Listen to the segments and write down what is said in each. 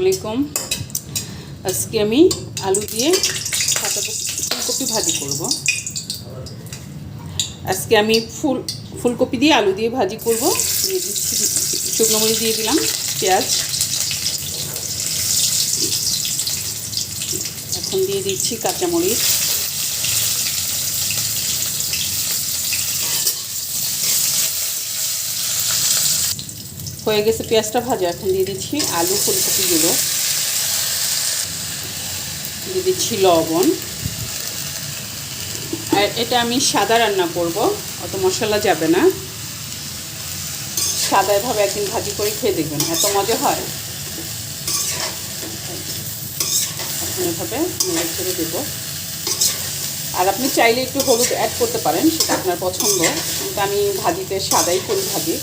আলাইকুম। আজকে আমি আলু দিয়ে ফুলকপি ভাজি করব। আজকে আমি ফুলকপি দিয়ে আলু দিয়ে ভাজি করব। দিয়ে দিচ্ছি শুকনো মরিচ, দিয়ে দিলাম পেঁয়াজ, এখন দিয়ে দিচ্ছি কাঁচামরিচ, হয়ে গেছে পেঁয়াজটা ভাজা। এখন দিয়ে দিচ্ছি আলু ফুলকপিগুলো, দিয়ে দিচ্ছি লবণ। আর এটা আমি সাদা রান্না করব, অত মশলা যাবে না। সাদা এভাবে একদিন ভাজি করে খেয়ে দেখবেন, এত মজা হয়। এখন এভাবে নেড়ে ছেড়ে দেবো। আর আপনি চাইলে একটু হলুদ অ্যাড করতে পারেন, সেটা আপনার পছন্দ, কিন্তু আমি ভাজিতে সাদাই করি ভাজি।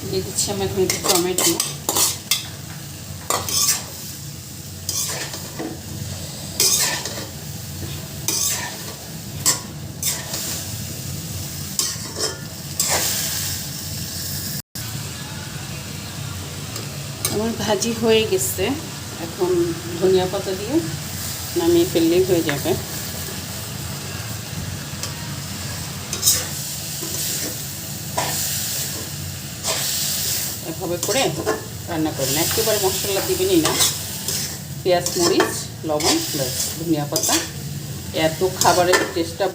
দিয়ে দিচ্ছি আমি এখন একটু টমেটো, আমার ভাজি হয়ে গেছে। এখন ধনিয়া পাতা দিয়ে নামিয়ে ফেললেই হয়ে যাবে। এভাবে করে রান্না করবেন, একেবারে মশলা দিবেনই না। পেঁয়াজ, মরিচ, লবণ, ব্যাস, ধনিয়া পাতা। এত খাবারের টেস্টটা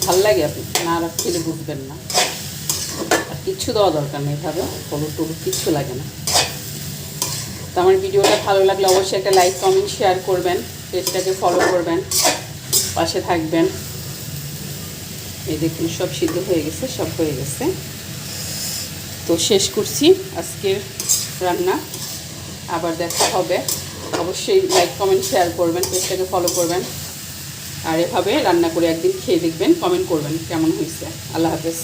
ভাল লাগে, আপনি না খেলে বুঝবেন না। আর কিচ্ছু দেওয়া দরকার নেই, এভাবে হলুদ টলুদ কিচ্ছু লাগে না। তো আমার ভিডিওটা ভালো লাগলে অবশ্যই একটা লাইক, কমেন্ট, শেয়ার করবেন, পেজটাকে ফলো করবেন, পাশে থাকবেন। এই দেখুন সব সিদ্ধ হয়ে গেছে, সব হয়ে গেছে। তো শেষ করছি আজকের রান্না। আবার দেখা হবে। অবশ্যই লাইক, কমেন্ট, শেয়ার করবেন, পেজটাকে ফলো করবেন। আর এভাবে রান্না করে একদিন খেয়ে দেখবেন, কমেন্ট করবেন কেমন হয়েছে। আল্লাহ হাফেজ।